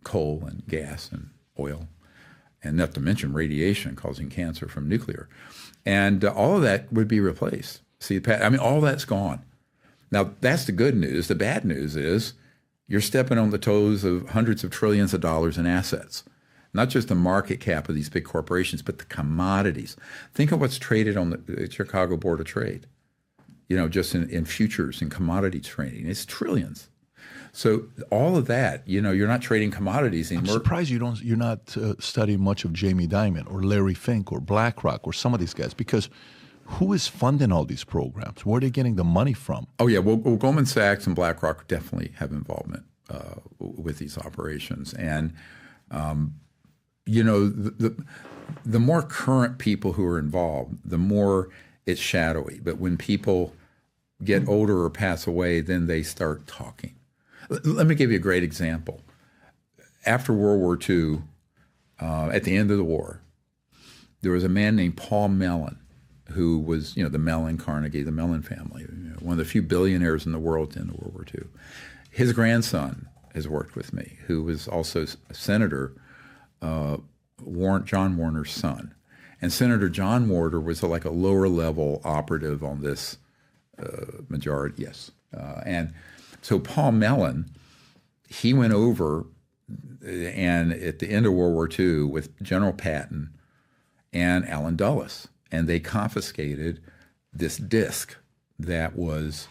coal and gas and oil, and not to mention radiation causing cancer from nuclear. And all of that would be replaced. See, I mean, all that's gone. Now, that's the good news. The bad news is you're stepping on the toes of hundreds of trillions of dollars in assets. Not just the market cap of these big corporations, but the commodities. Think of what's traded on the Chicago Board of Trade, just in futures and commodity trading. It's trillions. So all of that, you're not trading commodities anymore. I'm surprised you're not studying much of Jamie Dimon or Larry Fink or BlackRock or some of these guys, because who is funding all these programs? Where are they getting the money from? Oh, yeah. Well, Goldman Sachs and BlackRock definitely have involvement with these operations. And, the more current people who are involved, the more it's shadowy. But when people get older or pass away, then they start talking. Let me give you a great example. After World War II, at the end of the war, there was a man named Paul Mellon, who was, the Mellon, Carnegie, the Mellon family, one of the few billionaires in the world in World War II. His grandson has worked with me, who was also a senator, John Warner's son. And Senator John Warner was like a lower level operative on this majority, yes. And so Paul Mellon, he went over and at the end of World War II with General Patton and Allen Dulles, and they confiscated this disc that was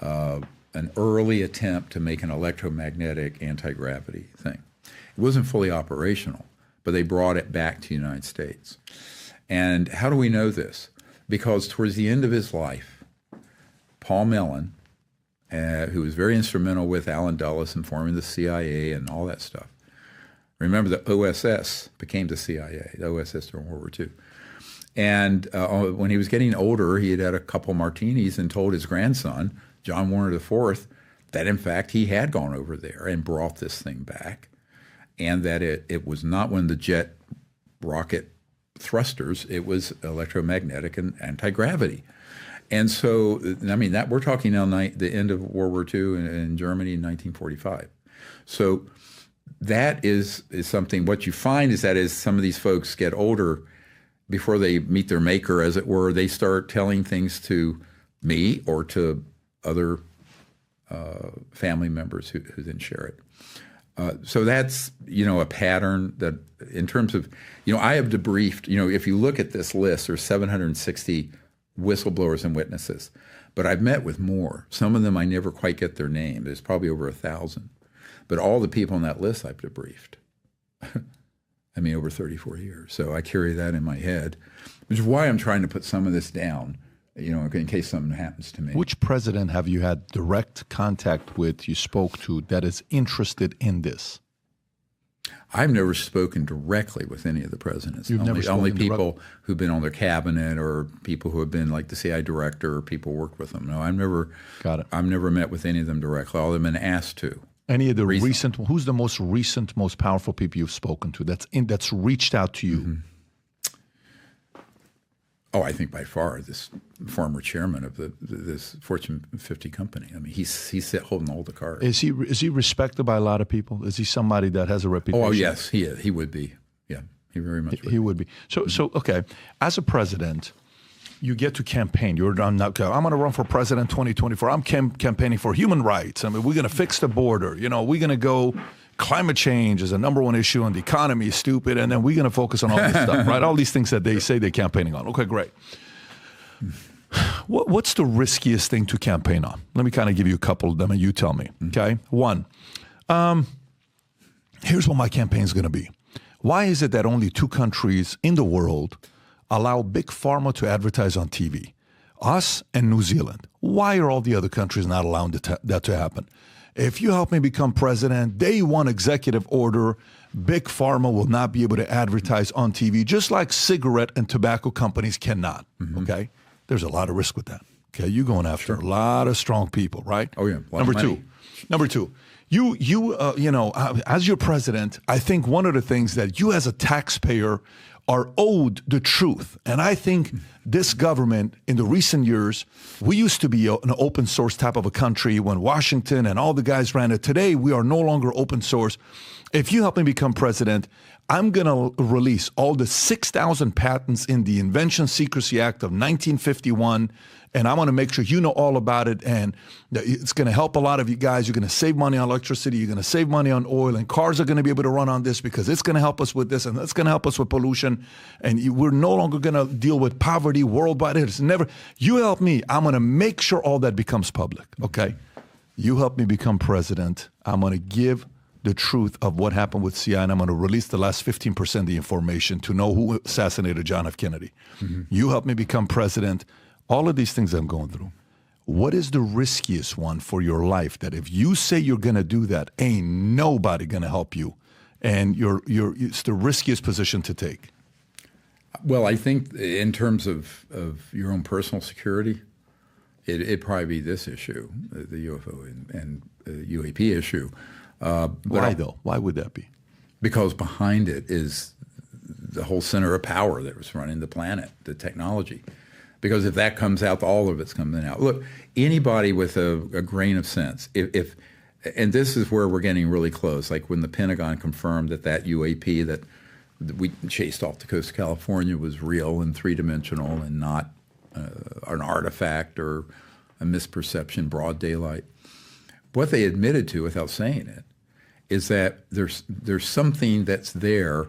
an early attempt to make an electromagnetic anti-gravity thing. It wasn't fully operational, but they brought it back to the United States. And how do we know this? Because towards the end of his life, Paul Mellon, who was very instrumental with Allen Dulles in forming the CIA and all that stuff. Remember, the OSS became the CIA, the OSS during World War II. And when he was getting older, he had had a couple martinis and told his grandson, John Warner IV, that in fact he had gone over there and brought this thing back, and that it was not one of the jet rocket thrusters, it was electromagnetic and anti-gravity. And so, I mean, that we're talking now the end of World War II in Germany in 1945. So that is something, what you find is that as some of these folks get older, before they meet their maker, as it were, they start telling things to me or to other family members who then share it. So that's, a pattern that in terms of, I have debriefed, if you look at this list, there's 760 whistleblowers and witnesses, but I've met with more. Some of them I never quite get their name. There's probably over 1,000. But all the people on that list I've debriefed. I mean, over 34 years. So I carry that in my head, which is why I'm trying to put some of this down, in case something happens to me. Which president have you had direct contact with, you spoke to, that is interested in this? I've never spoken directly with any of the presidents. Only people who've been on their cabinet or people who have been like the CIA director or people who worked with them. No, I've never met with any of them directly. All of them been asked to. Any of the recent, who's the most recent, most powerful people you've spoken to that's reached out to you? Mm-hmm. Oh, I think by far this former chairman of this Fortune 50 company. I mean, he's holding all the cards. Is he respected by a lot of people? Is he somebody that has a reputation? Oh, yes, he is. He would be. Yeah, he very much would. He would be. So okay, as a president, you get to campaign. You're done now. I'm going to run for president 2024. I'm campaigning for human rights. I mean, we're going to fix the border. We're going to go. Climate change is a number one issue, and the economy is stupid. And then we're going to focus on all this stuff, right? All these things that they say they're campaigning on. Okay, great. What's the riskiest thing to campaign on? Let me kind of give you a couple of them, and you tell me. Okay, one. Here's what my campaign is going to be. Why is it that only 2 countries in the world allow big pharma to advertise on TV? Us and New Zealand. Why are all the other countries not allowing that to happen? If you help me become president, day one executive order, big pharma will not be able to advertise on TV, just like cigarette and tobacco companies cannot, okay? There's a lot of risk with that, okay? You're going after a lot of strong people, right? Oh, yeah. Number two, you as your president, I think one of the things that you as a taxpayer are owed the truth. And I think this government, in the recent years, we used to be an open source type of a country when Washington and all the guys ran it. Today, we are no longer open source. If you help me become president, I'm going to release all the 6,000 patents in the Invention Secrecy Act of 1951, and I want to make sure you know all about it, and it's going to help a lot of you guys. You're going to save money on electricity. You're going to save money on oil, and cars are going to be able to run on this because it's going to help us with this, and it's going to help us with pollution, and we're no longer going to deal with poverty worldwide. It's never. You help me. I'm going to make sure all that becomes public, okay? You help me become president. I'm going to give the truth of what happened with CIA, and I'm going to release the last 15% of the information to know who assassinated John F. Kennedy. You help me become president. All of these things I'm going through. What is the riskiest one for your life that if you say you're going to do that, ain't nobody going to help you, and it's the riskiest position to take? Well, I think in terms of your own personal security, it'd probably be this issue, the UFO and UAP issue. Why though? Why would that be? Because behind it is the whole center of power that was running the planet, the technology. Because if that comes out, all of it's coming out. Look, anybody with a grain of sense, and this is where we're getting really close, like when the Pentagon confirmed that UAP that we chased off the coast of California was real and three-dimensional and not an artifact or a misperception, broad daylight. What they admitted to, without saying it, is that there's something that's there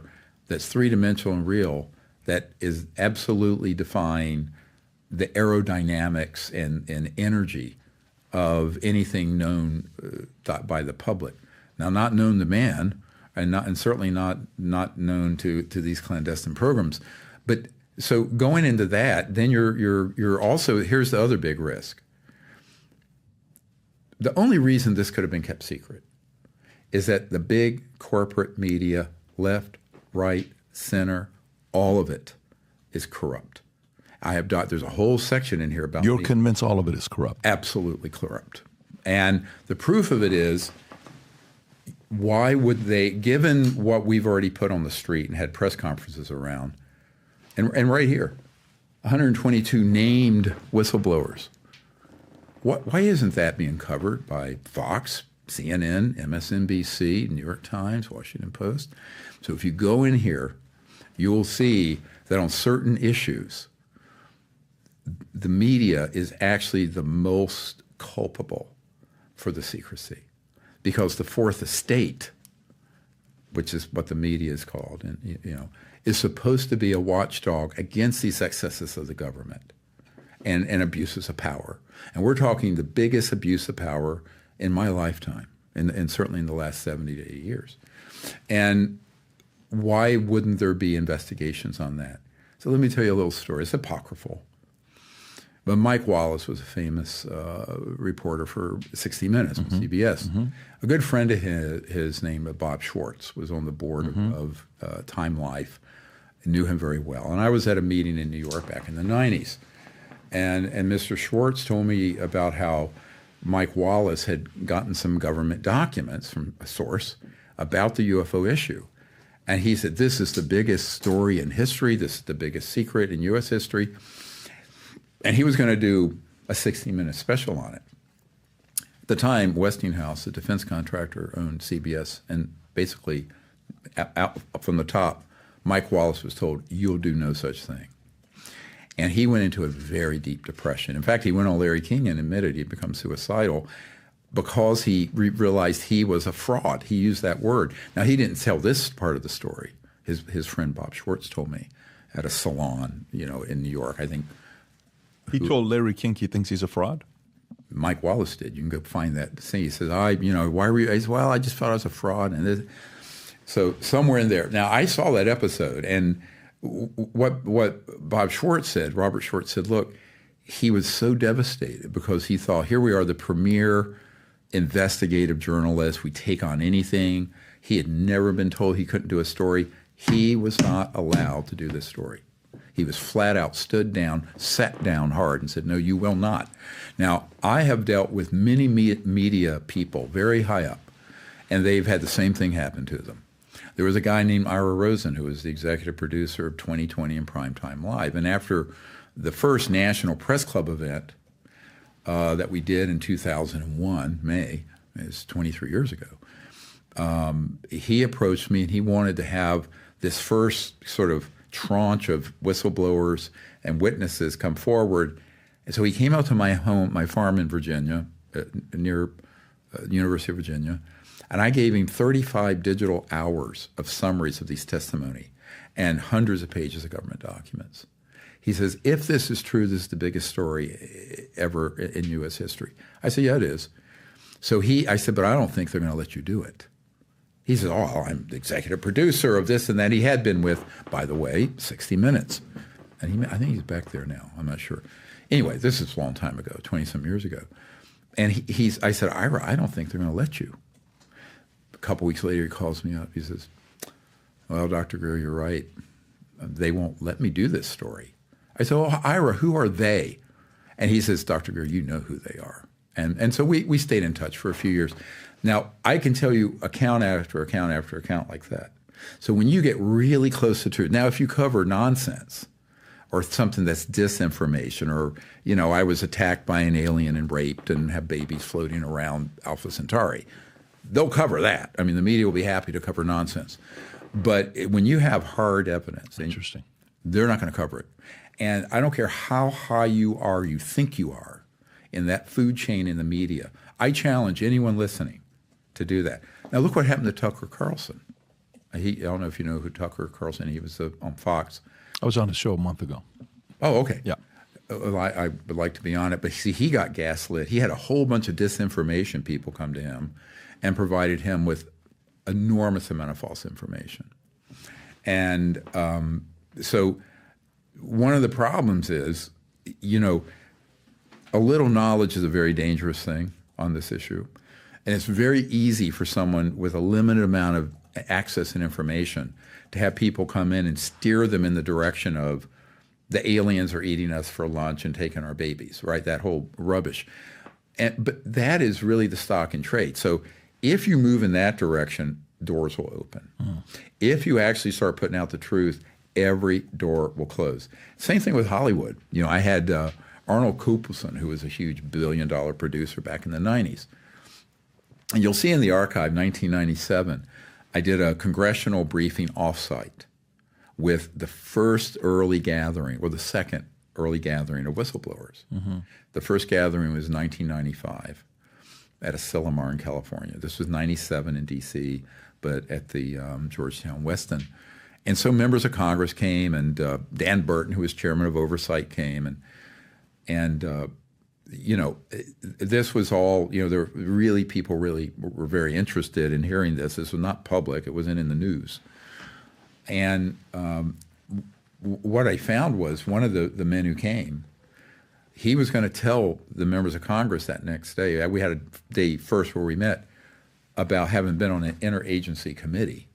that's three-dimensional and real that is absolutely defying the aerodynamics and energy of anything known by the public. Now, not known to man, and certainly not known to these clandestine programs. But so going into that, then you're also, here's the other big risk. The only reason this could have been kept secret is that the big corporate media, left, right, center, all of it is corrupt. There's a whole section in here about You're convinced all of it is corrupt? Absolutely corrupt. And the proof of it is, why would they, given what we've already put on the street and had press conferences around, and right here, 122 named whistleblowers. Why isn't that being covered by Fox, CNN, MSNBC, New York Times, Washington Post? So if you go in here, you will see that on certain issues, the media is actually the most culpable for the secrecy, because the fourth estate, which is what the media is called, and is supposed to be a watchdog against these excesses of the government and abuses of power. And we're talking the biggest abuse of power in my lifetime, and certainly in the last 70 to 80 years. And why wouldn't there be investigations on that? So let me tell you a little story. It's apocryphal. But Mike Wallace was a famous reporter for 60 Minutes with CBS. A good friend of his named Bob Schwartz was on the board of Time Life. I knew him very well. And I was at a meeting in New York back in the 90s. And Mr. Schwartz told me about how Mike Wallace had gotten some government documents from a source about the UFO issue. And he said, this is the biggest story in history. This is the biggest secret in U.S. history. And he was going to do a 60-minute special on it. At the time, Westinghouse, the defense contractor, owned CBS, and basically, out from the top, Mike Wallace was told, you'll do no such thing. And he went into a very deep depression. In fact, he went on Larry King and admitted he'd become suicidal because he realized he was a fraud. He used that word. Now, he didn't tell this part of the story. His friend Bob Schwartz told me at a salon, in New York, I think. He told Larry King he thinks he's a fraud? Mike Wallace did. You can go find that thing. He says, why were you? He said, well, I just thought I was a fraud. And so somewhere in there. Now, I saw that episode, and what Bob Schwartz said, Robert Schwartz said, look, he was so devastated because he thought, here we are, the premier investigative journalist. We take on anything. He had never been told he couldn't do a story. He was not allowed to do this story. He was flat out stood down, sat down hard, and said, no, you will not. Now, I have dealt with many media people very high up, and they've had the same thing happen to them. There was a guy named Ira Rosen who was the executive producer of 2020 and Primetime Live. And after the first National Press Club event that we did in 2001, May, it's 23 years ago, he approached me and he wanted to have this first sort of tranche of whistleblowers and witnesses come forward. And so he came out to my home, my farm in Virginia, near University of Virginia, and I gave him 35 digital hours of summaries of these testimony and hundreds of pages of government documents. He says, if this is true, this is the biggest story ever in U.S. history. I said, yeah, it is. So I said, but I don't think they're going to let you do it. He said, oh, I'm the executive producer of this and that. He had been with, by the way, 60 Minutes. And I think he's back there now. I'm not sure. Anyway, this is a long time ago, 20-some years ago. And I said, Ira, I don't think they're going to let you. A couple weeks later, he calls me up. He says, well, Dr. Greer, you're right. They won't let me do this story. I said, oh, Ira, who are they? And he says, Dr. Greer, you know who they are. And so we stayed in touch for a few years. Now, I can tell you account after account after account like that. So when you get really close to truth, now if you cover nonsense or something that's disinformation or, I was attacked by an alien and raped and have babies floating around Alpha Centauri, they'll cover that. I mean, the media will be happy to cover nonsense. But when you have hard evidence, interesting, they're not going to cover it. And I don't care how high you think you are in that food chain in the media. I challenge anyone listening to do that. Now, look what happened to Tucker Carlson. I don't know if you know who Tucker Carlson is. He was on Fox. I was on the show a month ago. Oh, okay. Yeah. Well, I would like to be on it. But see, he got gaslit. He had a whole bunch of disinformation people come to him and provided him with enormous amount of false information. And so one of the problems is, a little knowledge is a very dangerous thing on this issue. And it's very easy for someone with a limited amount of access and information to have people come in and steer them in the direction of the aliens are eating us for lunch and taking our babies, right? That whole rubbish. But that is really the stock in trade. So if you move in that direction, doors will open. If you actually start putting out the truth, every door will close. Same thing with Hollywood. I had Arnold Kupelson, who was a huge billion-dollar producer back in the 90s. And you'll see in the archive, 1997, I did a congressional briefing offsite with the first early gathering, or the second early gathering of whistleblowers. The first gathering was 1995 at Asilomar in California. This was 97 in D.C., but at the Georgetown Weston. And so members of Congress came, and Dan Burton, who was chairman of Oversight, came, and this was all, there were people were very interested in hearing this. This was not public. It wasn't in the news. And what I found was one of the men who came, he was going to tell the members of Congress that next day. We had a day first where we met about having been on an interagency committee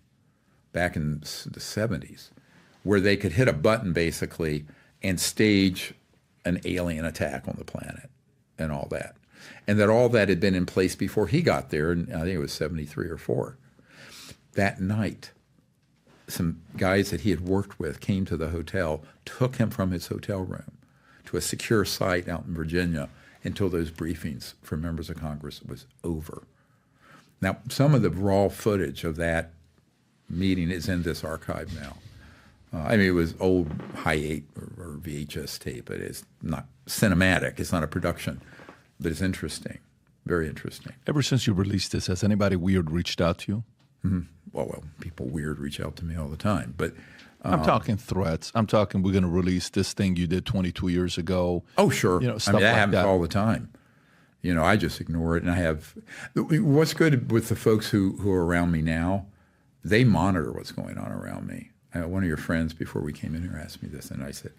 back in the 70s where they could hit a button basically and stage an alien attack on the planet and all that. And that all that had been in place before he got there, and I think it was 73 or 4. That night, some guys that he had worked with came to the hotel, took him from his hotel room to a secure site out in Virginia until those briefings for members of Congress was over. Now, some of the raw footage of that meeting is in this archive now. It was old Hi-8 or VHS tape. It is not cinematic. It's not a production, but it's interesting, very interesting. Ever since you released this, has anybody weird reached out to you? Well, people weird reach out to me all the time, but I'm talking threats. I'm talking we're going to release this thing you did 22 years ago. Oh, sure. Stuff that happens all the time. I just ignore it, and I have. What's good with the folks who are around me now, they monitor what's going on around me. One of your friends before we came in here asked me this, and I said,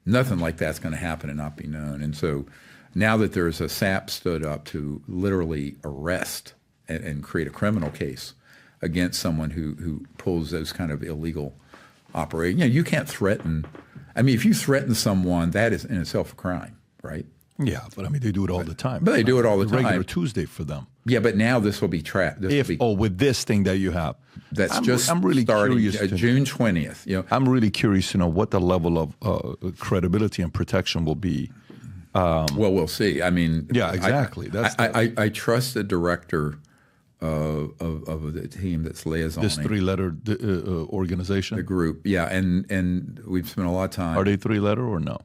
nothing like that's going to happen and not be known. And so now that there's a SAP stood up to literally arrest and create a criminal case against someone who pulls those kind of illegal operations. You can't threaten. If you threaten someone, that is in itself a crime, right? Yeah, but I mean, they do it all the time. But they do it all the time. Regular Tuesday for them. Yeah, but now this will be tracked. With this thing that you have. I'm really starting curious June 20th. I'm really curious to know what the level of credibility and protection will be. Well, we'll see. I mean, yeah, exactly. I trust the director of the team that's liaisoning. This three-letter organization? The group, yeah, and we've spent a lot of time. Are they three-letter or no?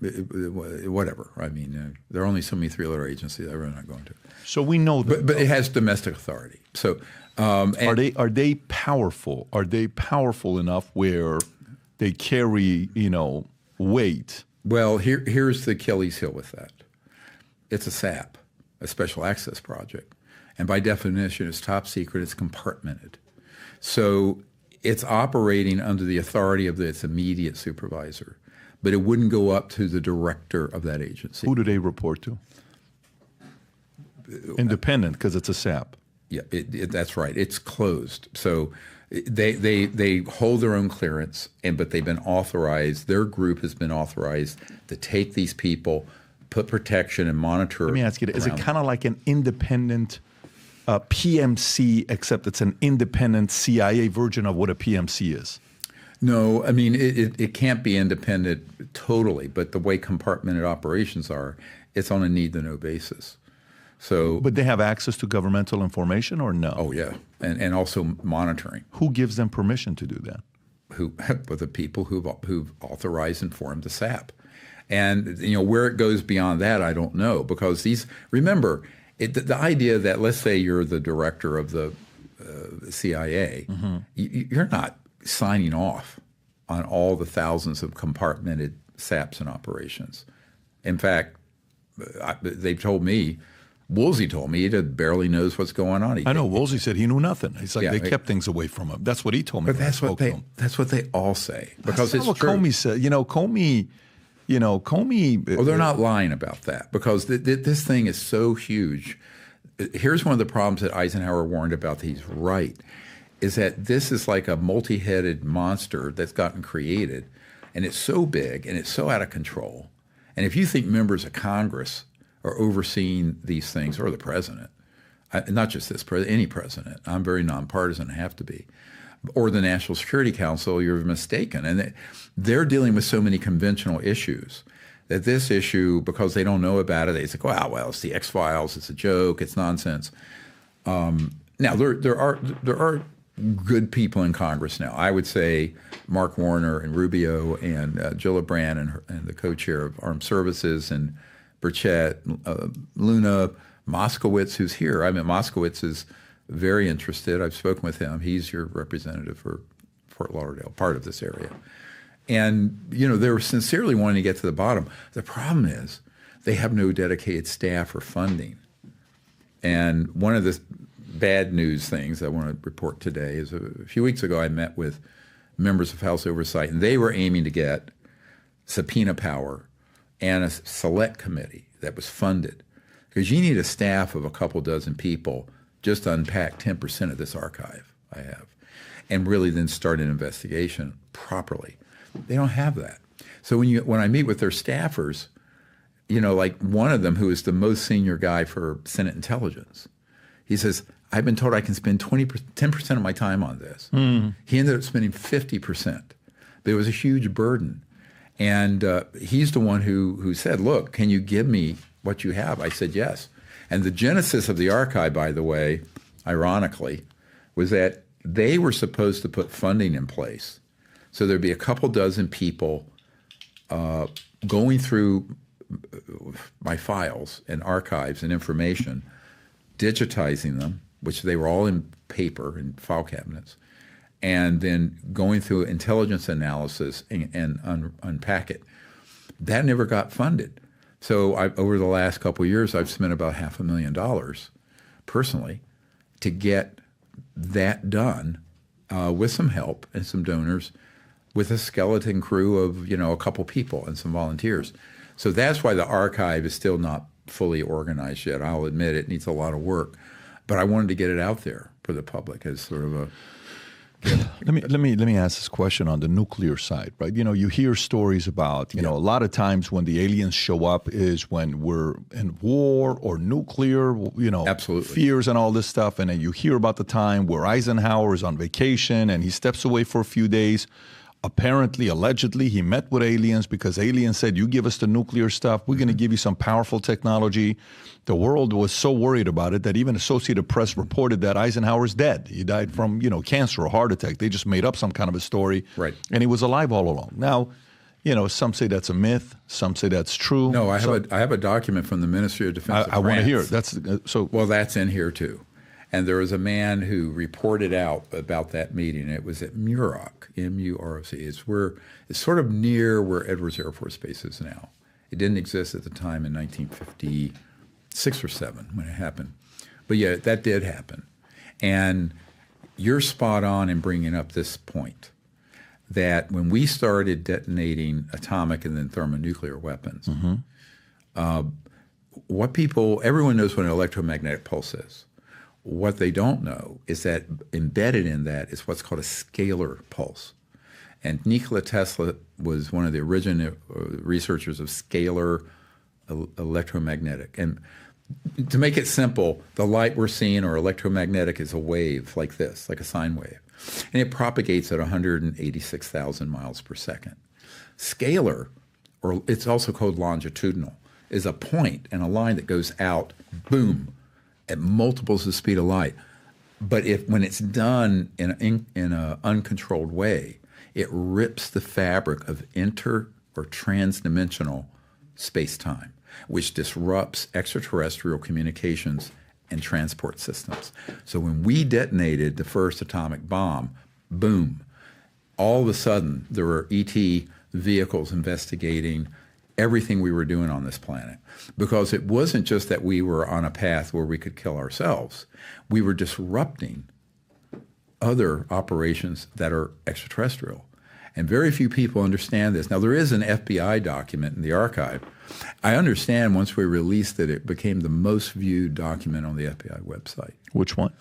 Whatever. I mean, there are only so many three-letter agencies. I'm really not going to. So we know that, but it has domestic authority. So are they powerful? Are they powerful enough where they carry weight? Well, here's the Achilles heel with that. It's a SAP, a special access project, and by definition, it's top secret. It's compartmented, so it's operating under the authority of its immediate supervisor. But it wouldn't go up to the director of that agency. Who do they report to? Independent, because it's a SAP. Yeah, that's right. It's closed. So they hold their own clearance, but they've been authorized. Their group has been authorized to take these people, put protection and monitor. Let me ask you, is it kind of like an independent PMC, except it's an independent CIA version of what a PMC is? No, I mean, it can't be independent totally, but the way compartmented operations are, it's on a need-to-know basis. So, but they have access to governmental information or no? Oh, yeah, and also monitoring. Who gives them permission to do that? But the people who've authorized and formed the SAP. And, where it goes beyond that, I don't know, because remember, the idea that, let's say you're the director of the CIA, you're not signing off on all the thousands of compartmented SAPs and operations. In fact, they've told me, Woolsey told me, he barely knows what's going on. I know, Woolsey said he knew nothing. He's like, they kept things away from him. That's what he told me. But that's what they all say. Because that's it's what true. Comey said. Comey. Oh, they're not lying about that, because this thing is so huge. Here's one of the problems that Eisenhower warned about that he's right, is that this is like a multi-headed monster that's gotten created, and it's so big and it's so out of control. And if you think members of Congress are overseeing these things, or the president, not just this president, any president, I'm very nonpartisan, I have to be, or the National Security Council, you're mistaken. And they're dealing with so many conventional issues that this issue, because they don't know about it, they say, well, it's the X-Files, it's a joke, it's nonsense. Now, there are good people in Congress now. I would say Mark Warner and Rubio and Gillibrand and the co-chair of Armed Services, and Burchett, Luna, Moskowitz, who's here. I mean, Moskowitz is very interested. I've spoken with him. He's your representative for Fort Lauderdale, part of this area. And, they were sincerely wanting to get to the bottom. The problem is they have no dedicated staff or funding. And one of the bad news things I want to report today is a few weeks ago I met with members of House Oversight, and they were aiming to get subpoena power and a select committee that was funded, because you need a staff of a couple dozen people just to unpack 10% of this archive I have, and really then start an investigation properly. They don't have that. So when I meet with their staffers, like one of them, who is the most senior guy for Senate Intelligence, he says, I've been told I can spend 10% of my time on this. He ended up spending 50%. But it was a huge burden. And he's the one who said, look, can you give me what you have? I said, yes. And the genesis of the archive, by the way, ironically, was that they were supposed to put funding in place. So there'd be a couple dozen people going through my files and archives and information, digitizing them, which they were all in paper and file cabinets, and then going through intelligence analysis and unpack it. That never got funded. So over the last couple of years, I've spent about $500,000 personally to get that done with some help and some donors, with a skeleton crew of a couple people and some volunteers. So that's why the archive is still not fully organized yet. I'll admit it needs a lot of work, but I wanted to get it out there for the public as sort of Let me ask this question on the nuclear side, right? You know, you hear stories about, you know, a lot of times when the aliens show up is when we're in war or nuclear, you know, Absolutely. fears and all this stuff. And then you hear about the time where Eisenhower is on vacation and he steps away for a few days. Apparently, allegedly, he met with aliens because aliens said, you give us the nuclear stuff, we're going to give you some powerful technology. The world was so worried about it that even Associated Press reported that Eisenhower's dead. He died from, you know, cancer or heart attack. They just made up some kind of a story. Right. And he was alive all along. Now, you know, some say that's a myth. Some say that's true. No, I have a document from the Ministry of Defense of I want to hear it. France. Well, that's in here too. And there was a man who reported out about that meeting. It was at Muroc, M-U-R-O-C. It's sort of near where Edwards Air Force Base is now. It didn't exist at the time in 1956 or 7 when it happened. But yeah, that did happen. And you're spot on in bringing up this point, that when we started detonating atomic and then thermonuclear weapons, everyone knows what an electromagnetic pulse is. What they don't know is that embedded in that is what's called a scalar pulse. And Nikola Tesla was one of the original researchers of scalar electromagnetic. And to make it simple, the light we're seeing or electromagnetic is a wave like this, like a sine wave. And it propagates at 186,000 miles per second. Scalar, or it's also called longitudinal, is a point and a line that goes out, boom, at multiples of the speed of light. But when it's done in an uncontrolled way, it rips the fabric of or transdimensional space-time, which disrupts extraterrestrial communications and transport systems. So when we detonated the first atomic bomb, boom, all of a sudden there were ET vehicles investigating everything we were doing on this planet, because it wasn't just that we were on a path where we could kill ourselves. We were disrupting other operations that are extraterrestrial. And very few people understand this. Now, there is an FBI document in the archive. I understand once we released it, it became the most viewed document on the FBI website. Which one?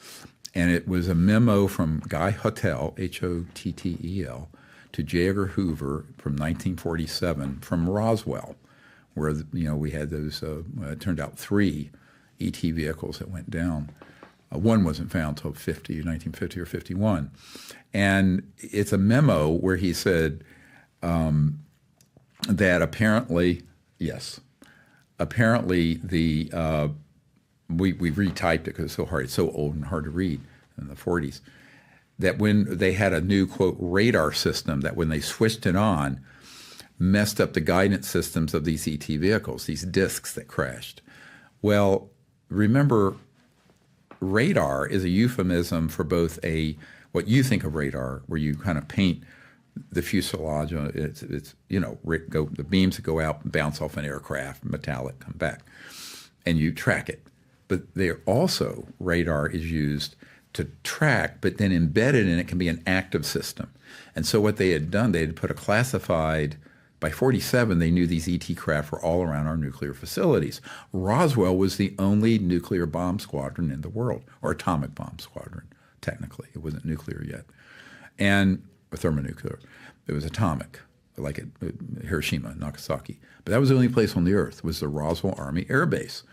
And it was a memo from Guy Hottel, H-O-T-T-E-L, to J. Edgar Hoover from 1947 from Roswell, where we had those, it turned out 3 ET vehicles that went down. One wasn't found until 1950 or 51. And it's a memo where he said that apparently we retyped it because it's so hard, it's so old and hard to read in the 40s, that when they had a new, quote, radar system that when they switched it on, messed up the guidance systems of these ET vehicles, these discs that crashed. Well, remember, radar is a euphemism for both what you think of radar, where you kind of paint the fuselage, it's the beams that go out and bounce off an aircraft, metallic, come back, and you track it. But radar is used to track, but then embedded in it can be an active system. And so what they had done, they had put a classified, by 47, they knew these ET craft were all around our nuclear facilities. Roswell was the only nuclear bomb squadron in the world, or atomic bomb squadron, technically. It wasn't nuclear yet. And thermonuclear. It was atomic, like at Hiroshima, Nagasaki. But that was the only place on the earth, was the Roswell Army Air Base.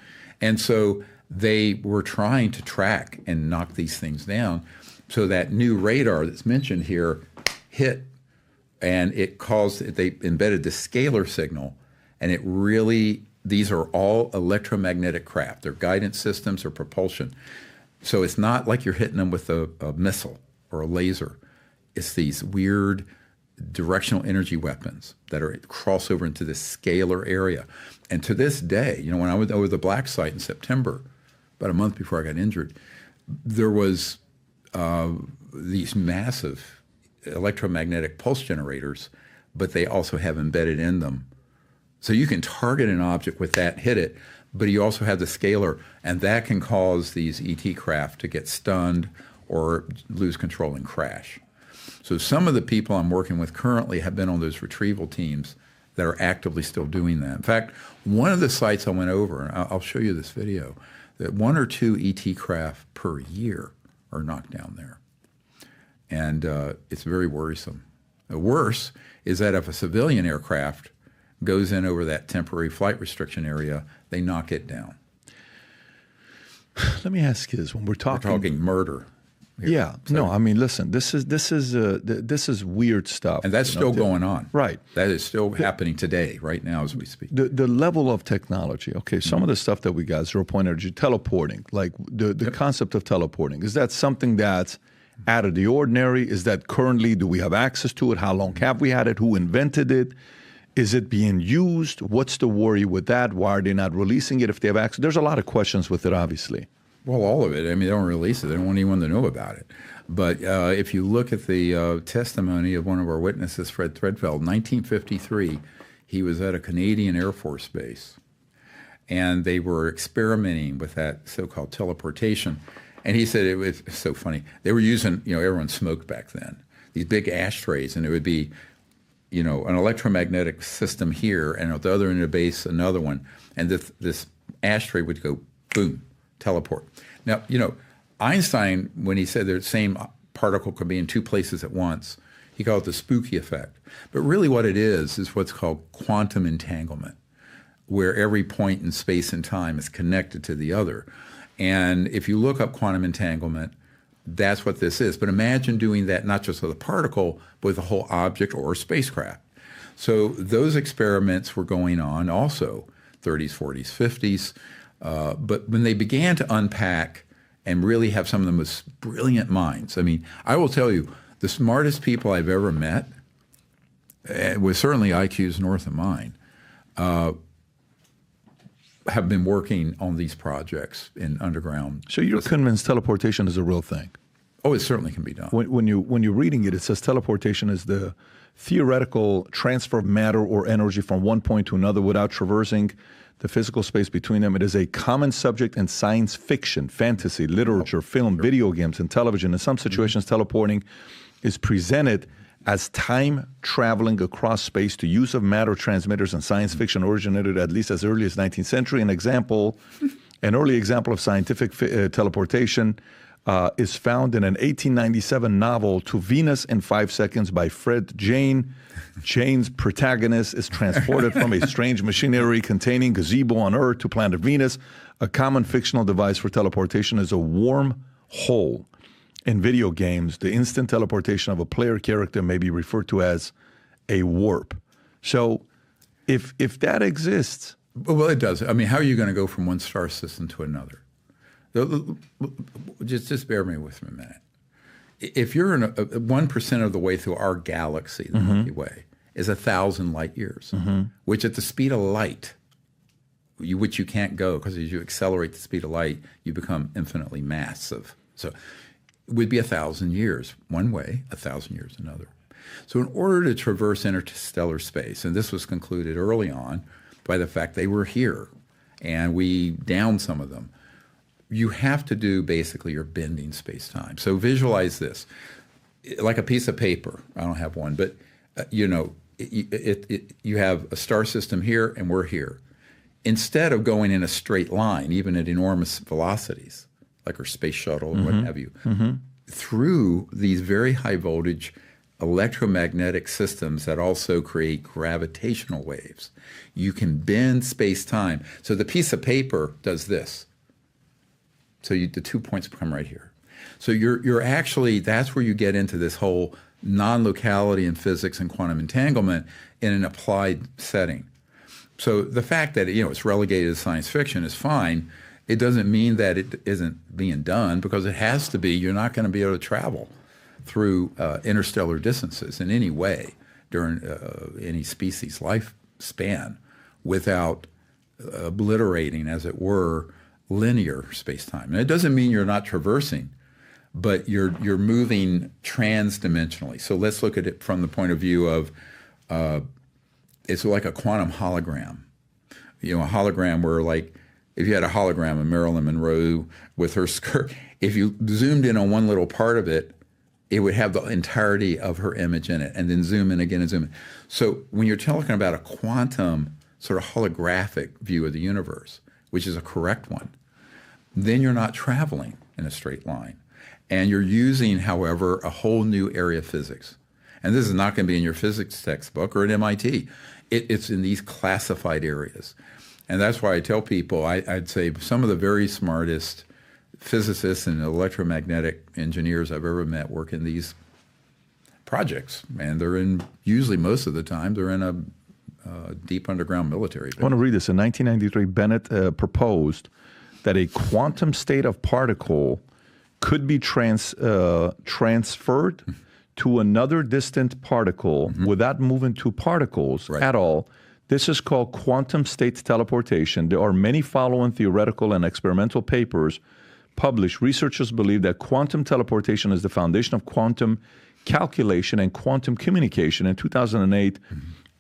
And so they were trying to track and knock these things down. So that new radar that's mentioned here hit, and they embedded the scalar signal, and these are all electromagnetic craft. They're guidance systems or propulsion. So it's not like you're hitting them with a missile or a laser. It's these weird directional energy weapons that are cross over into this scalar area. And to this day, when I was over the Black Site in September, about a month before I got injured, there was these massive electromagnetic pulse generators, but they also have embedded in them. So you can target an object with that, hit it, but you also have the scalar, and that can cause these ET craft to get stunned or lose control and crash. So some of the people I'm working with currently have been on those retrieval teams that are actively still doing that. In fact, one of the sites I went over, and I'll show you this video, that 1 or 2 ET craft per year are knocked down there. And it's very worrisome. Worse is that if a civilian aircraft goes in over that temporary flight restriction area, they knock it down. Let me ask you this: when we're talking murder. Here. Yeah, so, no, I mean, listen, this is weird stuff, and that's still going on. Right, that is still happening today, right now, as we speak. The level of technology. Okay, some of the stuff that we got, 0-point energy, teleporting, like the concept of teleporting. Is that something that's out of the ordinary? Is that currently? Do we have access to it? How long have we had it? Who invented it? Is it being used? What's the worry with that? Why are they not releasing it if they have access? There's a lot of questions with it, obviously. Well, all of it. I mean, they don't release it. They don't want anyone to know about it. But if you look at the testimony of one of our witnesses, Fred Threadfeld, 1953, he was at a Canadian Air Force base, and they were experimenting with that so-called teleportation. And he said it was so funny. They were using, everyone smoked back then, these big ashtrays, and it would be, an electromagnetic system here, and at the other end of the base, another one. And this ashtray would go, boom, teleport. Now, Einstein, when he said the same particle could be in two places at once, he called it the spooky effect. But really what it is what's called quantum entanglement, where every point in space and time is connected to the other. And if you look up quantum entanglement, that's what this is. But imagine doing that not just with a particle, but with a whole object or a spacecraft. So those experiments were going on also, 30s, 40s, 50s. But when they began to unpack and really have some of the most brilliant minds, I mean, I will tell you, the smartest people I've ever met, with certainly IQs north of mine, have been working on these projects in underground. So you're convinced teleportation is a real thing? Oh, it certainly can be done. When you're reading it, it says teleportation is the theoretical transfer of matter or energy from one point to another without traversing the physical space between them. It is a common subject in science fiction, fantasy, literature, film, video games, and television. In some situations, teleporting is presented as time traveling across space. The use of matter transmitters in science fiction originated at least as early as 19th century. An early example of scientific teleportation is found in an 1897 novel, To Venus in 5 Seconds by Fred Jane. Jane's protagonist is transported from a strange machinery containing gazebo on Earth to planet Venus. A common fictional device for teleportation is a wormhole. In video games, the instant teleportation of a player character may be referred to as a warp. So if that exists... Well, it does. I mean, how are you going to go from one star system to another? Just bear with me a minute. If you're in 1% of the way through our galaxy, the Milky Way, is 1,000 light years, which at the speed of light, which you can't go, because as you accelerate the speed of light, you become infinitely massive. So it would be 1,000 years one way, 1,000 years another. So in order to traverse interstellar space, and this was concluded early on by the fact they were here, and we downed some of them, you have to do basically your bending space-time. So visualize this, like a piece of paper. I don't have one, but you have a star system here and we're here. Instead of going in a straight line, even at enormous velocities, like our space shuttle and what have you, through these very high voltage electromagnetic systems that also create gravitational waves, you can bend space-time. So the piece of paper does this. So the 2 points come right here. So you're actually, that's where you get into this whole non-locality in physics and quantum entanglement in an applied setting. So the fact that it's relegated to science fiction is fine. It doesn't mean that it isn't being done, because it has to be. You're not going to be able to travel through interstellar distances in any way during any species lifespan without obliterating, as it were, linear space-time. And it doesn't mean you're not traversing, but you're moving trans-dimensionally. So let's look at it from the point of view of it's like a quantum hologram. A hologram where, like, if you had a hologram of Marilyn Monroe with her skirt, if you zoomed in on one little part of it, it would have the entirety of her image in it, and then zoom in again and zoom in. So when you're talking about a quantum sort of holographic view of the universe, which is a correct one, then you're not traveling in a straight line. And you're using, however, a whole new area of physics. And this is not going to be in your physics textbook or at MIT. It's in these classified areas. And that's why I tell people, I'd say some of the very smartest physicists and electromagnetic engineers I've ever met work in these projects. And they're in, usually most of the time, they're in a deep underground military base. I want to read this. In 1993, Bennett proposed that a quantum state of particle could be transferred to another distant particle without moving two particles at all. This is called quantum state teleportation. There are many following theoretical and experimental papers published. Researchers believe that quantum teleportation is the foundation of quantum calculation and quantum communication. In 2008,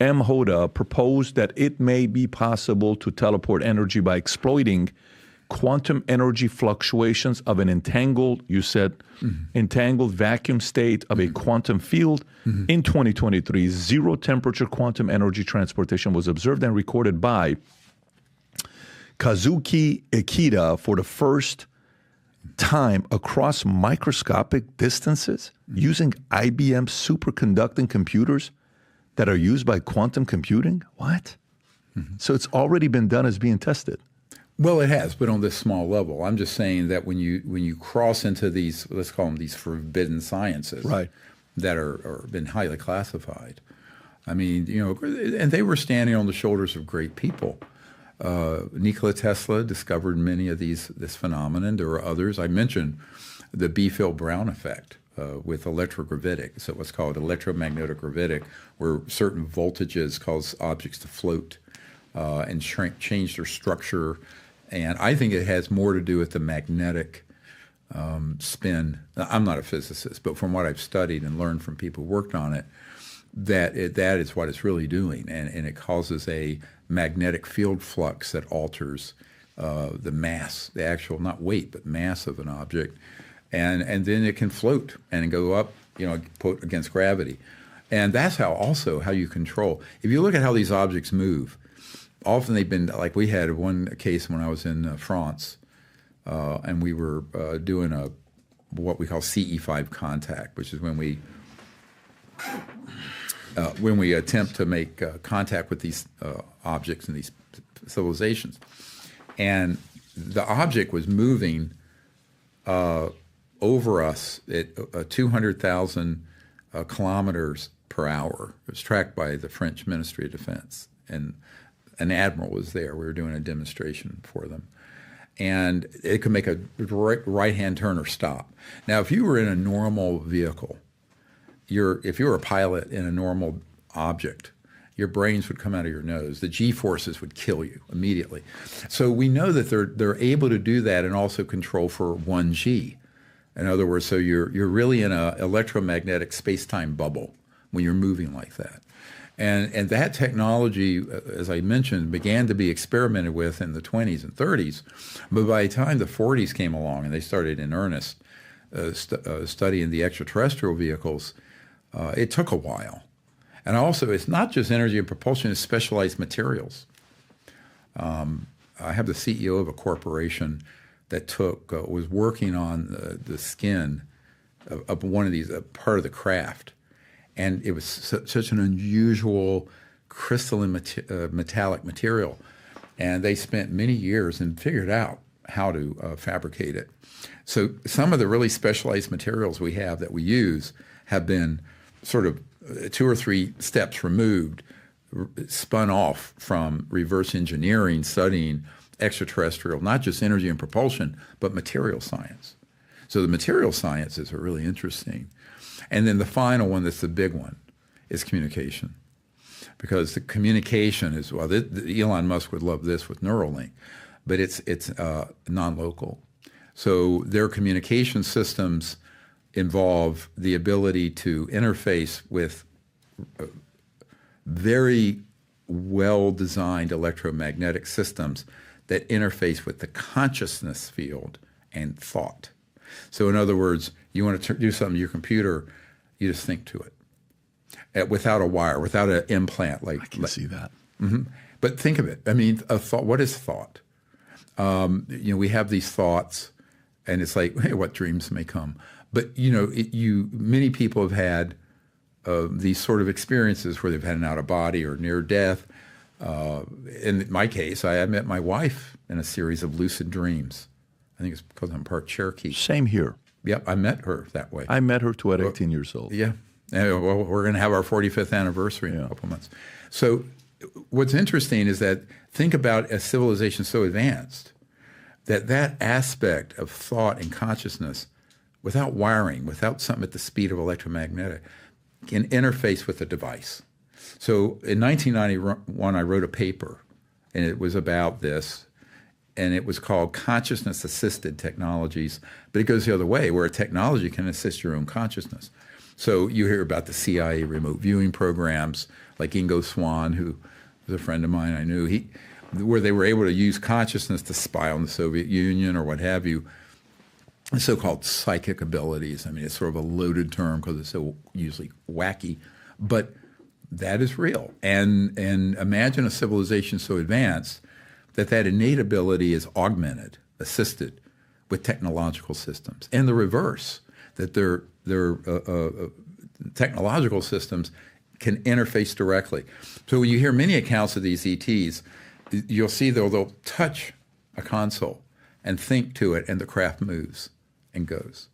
M. Hoda proposed that it may be possible to teleport energy by exploiting quantum energy fluctuations of an entangled, you said, entangled vacuum state of a quantum field. In 2023, zero temperature quantum energy transportation was observed and recorded by Kazuki Ikeda for the first time across microscopic distances using IBM superconducting computers that are used by quantum computing. What? So it's already been done, as being tested. Well, it has, but on this small level. I'm just saying that when you cross into these, let's call them these forbidden sciences, that are been highly classified. I mean, you know, and they were standing on the shoulders of great people. Nikola Tesla discovered many of this phenomenon. There were others. I mentioned the Biefeld-Brown effect with electrogravitic. So what's called electromagnetic gravitic, where certain voltages cause objects to float and change their structure. And I think it has more to do with the magnetic spin. I'm not a physicist, but from what I've studied and learned from people who worked on it, that is what it's really doing. And it causes a magnetic field flux that alters the mass, the actual, not weight, but mass of an object. And then it can float and go up, you know, put against gravity. And that's how you control. If you look at how these objects move, often they've been, like we had one case when I was in France, and we were doing what we call CE5 contact, which is when we attempt to make contact with these objects and these civilizations. And the object was moving over us at 200,000 kilometers per hour. It was tracked by the French Ministry of Defense, and an admiral was there. We were doing a demonstration for them. And it could make a right-hand turn or stop. Now, if you were in a normal vehicle, if you were a pilot in a normal object, your brains would come out of your nose. The G-forces would kill you immediately. So we know that they're able to do that and also control for 1G. In other words, so you're really in an electromagnetic space-time bubble when you're moving like that. And that technology, as I mentioned, began to be experimented with in the 20s and 30s. But by the time the 40s came along and they started in earnest studying the extraterrestrial vehicles, it took a while. And also, it's not just energy and propulsion, it's specialized materials. I have the CEO of a corporation that was working on the skin of one of these, part of the craft. And it was such an unusual crystalline metallic material. And they spent many years and figured out how to fabricate it. So some of the really specialized materials we have that we use have been sort of 2 or 3 steps removed, spun off from reverse engineering, studying extraterrestrial, not just energy and propulsion, but material science. So the material sciences are really interesting. And then the final one, that's the big one, is communication. Because the communication is, well, Elon Musk would love this with Neuralink, but it's non-local. So their communication systems involve the ability to interface with very well-designed electromagnetic systems that interface with the consciousness field and thought. So in other words, you want to do something to your computer, you just think to it without a wire, without an implant. I can see that. But think of it. I mean, a thought. What is thought? We have these thoughts, and it's like, hey, what dreams may come. But many people have had these sort of experiences where they've had an out of body or near death. In my case, I met my wife in a series of lucid dreams. I think it's because I'm part Cherokee. Same here. Yep, I met her that way. I met her too at 18 years old. Yeah. And, well, we're going to have our 45th anniversary in a couple months. So what's interesting is that think about a civilization so advanced that aspect of thought and consciousness, without wiring, without something at the speed of electromagnetic, can interface with a device. So in 1991, I wrote a paper, and it was about this, and it was called Consciousness-Assisted Technologies, but it goes the other way, where a technology can assist your own consciousness. So you hear about the CIA remote viewing programs, like Ingo Swann, who was a friend of mine I knew, where they were able to use consciousness to spy on the Soviet Union or what have you, so-called psychic abilities. I mean, it's sort of a loaded term because it's so usually wacky, but that is real. And imagine a civilization so advanced that innate ability is augmented, assisted with technological systems. And the reverse, that their technological systems can interface directly. So when you hear many accounts of these ETs, you'll see they'll touch a console and think to it, and the craft moves and goes.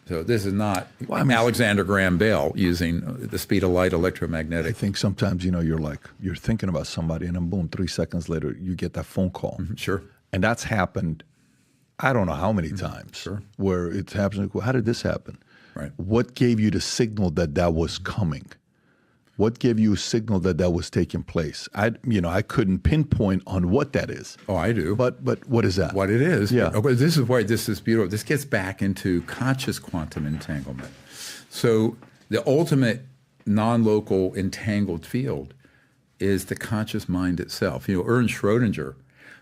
So this is not Alexander Graham Bell using the speed of light electromagnetic. I think sometimes, you're thinking about somebody, and then boom, 3 seconds later, you get that phone call. Mm-hmm, sure. And that's happened, I don't know how many times, sure, where it's happening. How did this happen? Right. What gave you the signal that was coming? What gave you a signal that was taking place? I couldn't pinpoint on what that is. Oh, I do. But what is that? What it is. Yeah. Okay, this is why this is beautiful. This gets back into conscious quantum entanglement. So the ultimate non-local entangled field is the conscious mind itself. Ernst Schrödinger,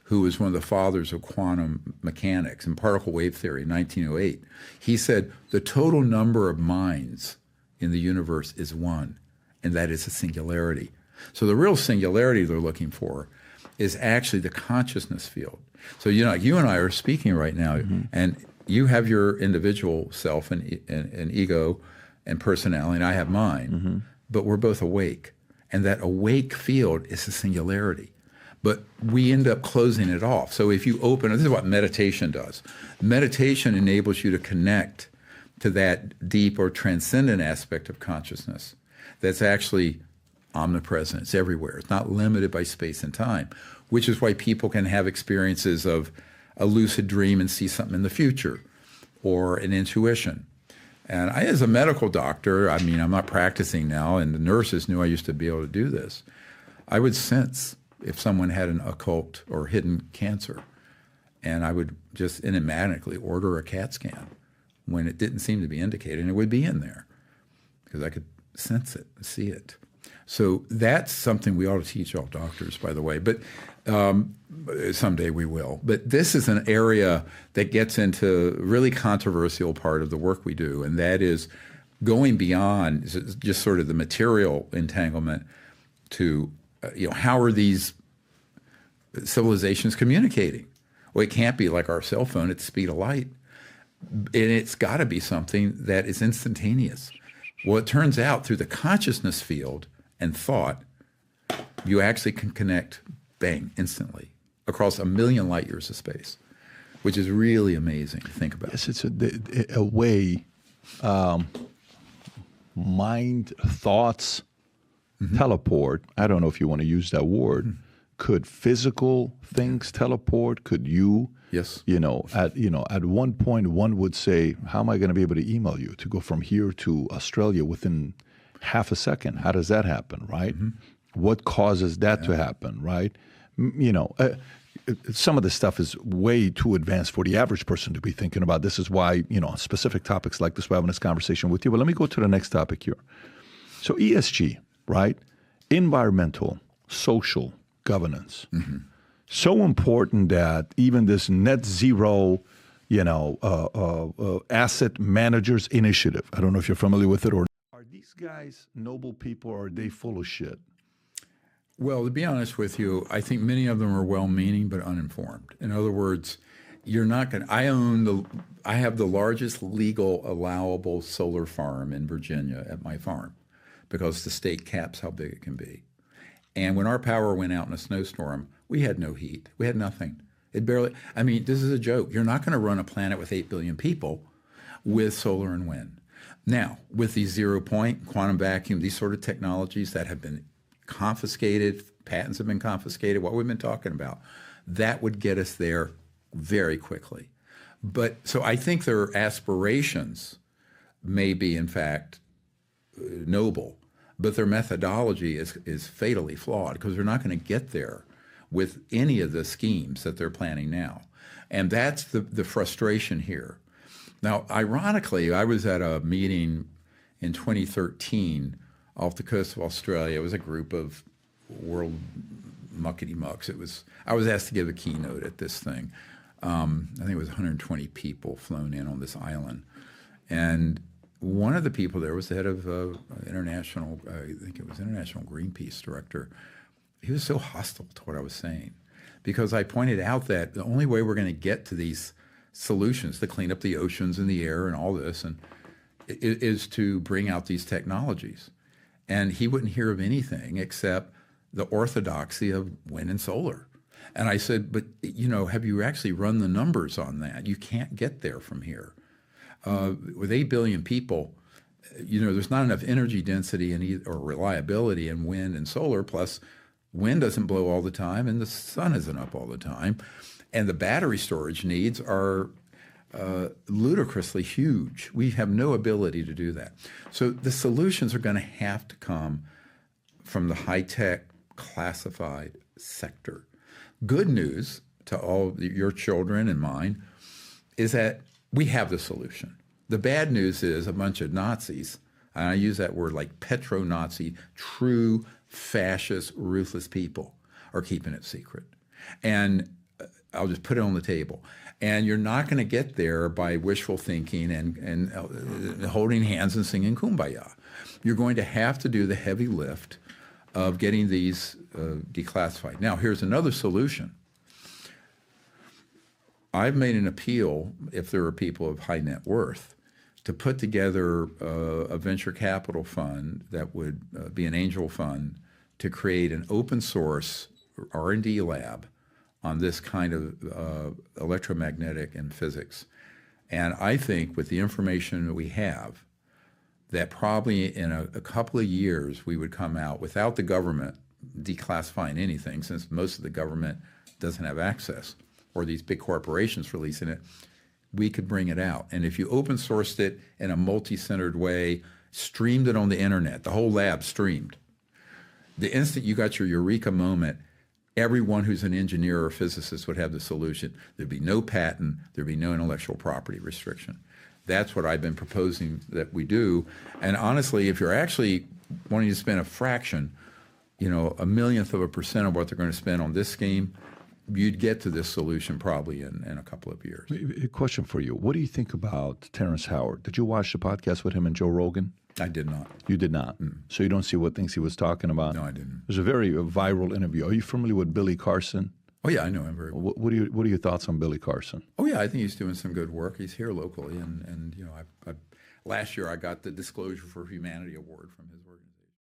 who was one of the fathers of quantum mechanics and particle wave theory in 1908, he said the total number of minds in the universe is one, and that is a singularity. So the real singularity they're looking for is actually the consciousness field. So you and I are speaking right now, mm-hmm. and you have your individual self and ego and personality, and I have mine, mm-hmm. but we're both awake. And that awake field is a singularity. But we end up closing it off. So if you open, this is what meditation does. Meditation enables you to connect to that deep or transcendent aspect of consciousness that's actually omnipresent. It's everywhere. It's not limited by space and time, which is why people can have experiences of a lucid dream and see something in the future, or an intuition. And I, as a medical doctor, I mean, I'm not practicing now, and the nurses knew I used to be able to do this. I would sense if someone had an occult or hidden cancer, and I would just enigmatically order a CAT scan when it didn't seem to be indicated, and it would be in there because I could sense it, see it. So that's something we ought to teach all doctors, by the way, but someday we will. But this is an area that gets into a really controversial part of the work we do, and that is going beyond just sort of the material entanglement to how are these civilizations communicating? Well, it can't be like our cell phone at the speed of light. And it's got to be something that is instantaneous. Well, it turns out through the consciousness field and thought, you actually can connect, bang, instantly, across 1 million light years of space, which is really amazing to think about. Yes, it's a way mind, thoughts, mm-hmm. teleport. I don't know if you want to use that word. Mm-hmm. Could physical things teleport? Could you? Yes. At one point, one would say, how am I going to be able to email you to go from here to Australia within half a second? How does that happen, right? Mm-hmm. What causes that to happen, right? Some of this stuff is way too advanced for the average person to be thinking about. This is why, specific topics like this, we're having this conversation with you. But let me go to the next topic here. So ESG, right? Environmental, social governance. Mm-hmm. So important that even this net zero, asset managers initiative, I don't know if you're familiar with it or not. Are these guys noble people, or are they full of shit? Well, to be honest with you, I think many of them are well-meaning but uninformed. In other words, You're not going to, I have the largest legal allowable solar farm in Virginia at my farm because the state caps how big it can be. And when our power went out in a snowstorm, we had no heat. We had nothing. It barely, I mean, this is a joke. You're not going to run a planet with 8 billion people with solar and wind. Now, with these zero point, quantum vacuum, these sort of technologies that have been confiscated, patents have been confiscated, what we've been talking about, that would get us there very quickly. But so I think their aspirations may be, in fact, noble, but their methodology is fatally flawed because they're not going to get there with any of the schemes that they're planning now. And that's the frustration here. Now, ironically, I was at a meeting in 2013 off the coast of Australia. It was a group of world muckety-mucks. I was asked to give a keynote at this thing. I think it was 120 people flown in on this island. And one of the people there was the head of international, I think it was International Greenpeace director. He was so hostile to what I was saying because I pointed out that the only way we're going to get to these solutions to clean up the oceans and the air and all this and is to bring out these technologies. And he wouldn't hear of anything except the orthodoxy of wind and solar. And I said, but, have you actually run the numbers on that? You can't get there from here. With 8 billion people, there's not enough energy density or reliability in wind and solar, plus wind doesn't blow all the time and the sun isn't up all the time. And the battery storage needs are ludicrously huge. We have no ability to do that. So the solutions are going to have to come from the high-tech classified sector. Good news to all your children and mine is that we have the solution. The bad news is a bunch of Nazis, and I use that word like petro-Nazi, true fascist, ruthless people are keeping it secret. And I'll just put it on the table. And you're not going to get there by wishful thinking and holding hands and singing Kumbaya. You're going to have to do the heavy lift of getting these declassified. Now, here's another solution. I've made an appeal, if there are people of high net worth, to put together a venture capital fund that would be an angel fund to create an open source R&D lab on this kind of electromagnetic and physics. And I think with the information that we have, that probably in a couple of years we would come out without the government declassifying anything, since most of the government doesn't have access, or these big corporations releasing it, we could bring it out. And if you open sourced it in a multi-centered way, streamed it on the internet, the whole lab streamed, the instant you got your eureka moment, everyone who's an engineer or physicist would have the solution. There'd be no patent, there'd be no intellectual property restriction. That's what I've been proposing that we do. And honestly, if you're actually wanting to spend a fraction, a millionth of a percent of what they're going to spend on this scheme, you'd get to this solution probably in a couple of years. A question for you. What do you think about Terrence Howard? Did you watch the podcast with him and Joe Rogan? I did not. You did not? Mm. So you don't see what things he was talking about? No, I didn't. There's a very viral interview. Are you familiar with Billy Carson? Oh, yeah, I know him very well. What are your thoughts on Billy Carson? Oh, yeah, I think he's doing some good work. He's here locally. And last year I got the Disclosure for Humanity Award from his organization.